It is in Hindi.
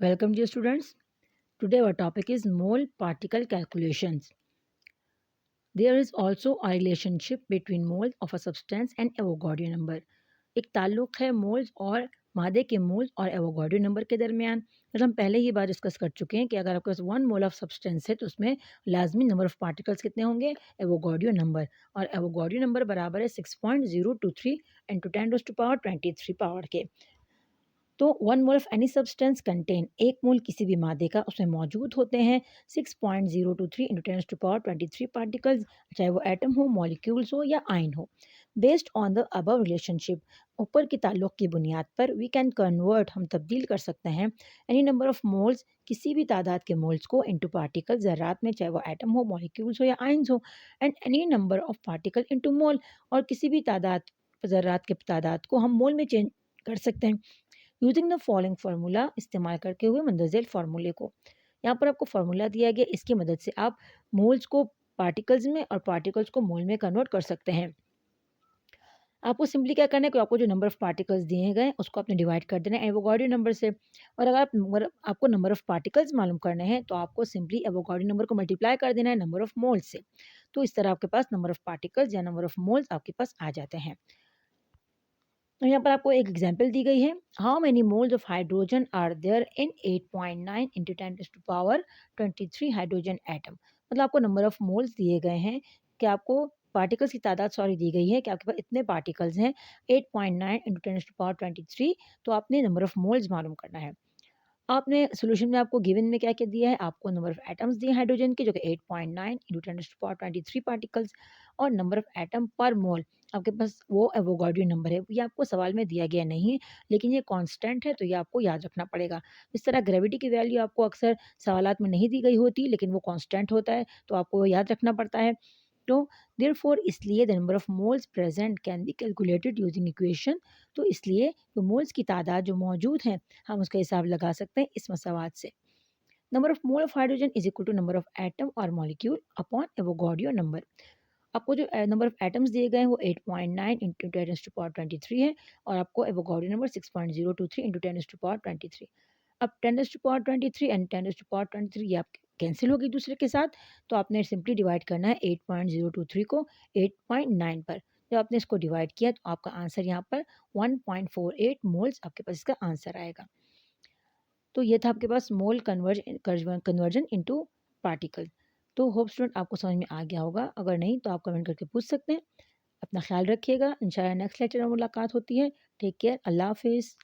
Welcome dear students. Today our topic is mole particle calculations. There is also a relationship between moles of a substance and Avogadro number. एक ताल्लुक है मोल्स और मादे के मोल्स और एवोगाड्रो नंबर के दरमियान। और हम पहले ही बात डिस्कस कर चुके हैं कि अगर आपके पास 1 मोल ऑफ सब्सटेंस है तो उसमें लाजमी नंबर ऑफ पार्टिकल्स कितने होंगे, एवोगाड्रो नंबर। और एवोगाड्रो नंबर बराबर है 6.023 इंटू 10⁻23 पावर के। तो 1 mole of any substance contain, एक मोल किसी भी मादे का उसमें मौजूद होते हैं 6.023 इंटू 10⁻23 पार्टिकल्स, चाहे वो एटम हो, मॉलिक्यूल्स हो या आयन हो। Based on the above relationship, ऊपर की ताल्लुक की बुनियाद पर वी कैन कन्वर्ट, हम तब्दील कर सकते हैं एनी नंबर ऑफ मोल्स, किसी भी तादाद के मोल्स को इंटू पार्टिकल, ज़रात में, चाहे वो एटम हो, मॉलिक्यूल्स हो या आयन्स हो, and any number of particle into मोल, और किसी भी तादाद ज़रात के तादाद को हम मोल में चेंज कर सकते हैं यूजिंग द फॉलोइंग फार्मूला, इस्तेमाल करके हुए मंदरजेल फार्मूले को। यहाँ पर आपको फार्मूला दिया गया, इसकी मदद से आप मोल्स को पार्टिकल्स में और पार्टिकल्स को मोल में कन्वर्ट कर सकते हैं। आपको सिंपली क्या करना है कि आपको जो नंबर ऑफ पार्टिकल्स दिए गए उसको आपने डिवाइड कर देना है एवोगाड्रो नंबर से। और अगर आपको नंबर ऑफ पार्टिकल्स मालूम करने हैं तो आपको सिंपली एवोगाड्रो नंबर को मल्टीप्लाई कर देना है नंबर ऑफ मोल्स से। तो इस तरह आपके पास नंबर ऑफ पार्टिकल्स या नंबर ऑफ मोल्स आपके पास आ जाते हैं। तो यहाँ पर आपको एक एग्जांपल दी गई है, how many moles of hydrogen are there in 8.9 into 10⁻23 hydrogen atom. मतलब आपको नंबर ऑफ मोल्स दिए गए हैं कि आपको पार्टिकल्स की तादाद सॉरी दी गई है कि आपके पास इतने पार्टिकल्स हैं 8.9 इंटू 10⁻23। तो आपने नंबर ऑफ मोल्स मालूम करना है। आपने सॉल्यूशन में आपको गिवन में क्या-क्या दिया है, आपको नंबर ऑफ एटम्स दिए हाइड्रोजन के जो कि 8.9 इंटू 10⁻23 पार्टिकल्स, और नंबर ऑफ एटम पर मोल आपके पास वो एवोगाड्रो नंबर है। ये आपको सवाल में दिया गया नहीं है, लेकिन ये कांस्टेंट है तो ये आपको याद रखना पड़ेगा। इस तरह ग्रेविटी की वैल्यू आपको अक्सर सवालात में नहीं दी गई होती, लेकिन वो कांस्टेंट होता है तो आपको वो याद रखना पड़ता है। तो देयरफॉर, इसलिए the number of moles present can be calculated using equation. तो इसलिए जो मोल्स की तादाद जो मौजूद हैं हम उसका हिसाब लगा सकते हैं इस मसवात से। Number of mole of hydrogen is equal to number of atom और मॉलिक्यूल अपॉन एवोगाड्रो नंबर। आपको जो नंबर ऑफ एटम्स दिए गए हैं वो 8.9 इंटू 10⁻23 है, और आपको एवोगाड्रो नंबर 6.023 इंटू 10⁻23। अब 10⁻23 एंड 10⁻23 ये आप कैंसिल होगी दूसरे के साथ, तो आपने सिंपली डिवाइड करना है 8.023 को 8.9 पर। जब आपने इसको डिवाइड किया तो आपका आंसर यहाँ पर 1.48 मोल्स आपके पास इसका आंसर आएगा। तो ये था आपके पास मोल कन्वर्जन इनटू पार्टिकल। तो होप स्टूडेंट आपको समझ में आ गया होगा, अगर नहीं तो आप कमेंट करके पूछ सकते हैं। अपना ख्याल रखिएगा, इंशाल्लाह नेक्स्ट लेक्चर में मुलाकात होती है। टेक केयर, अल्लाह हाफिज़।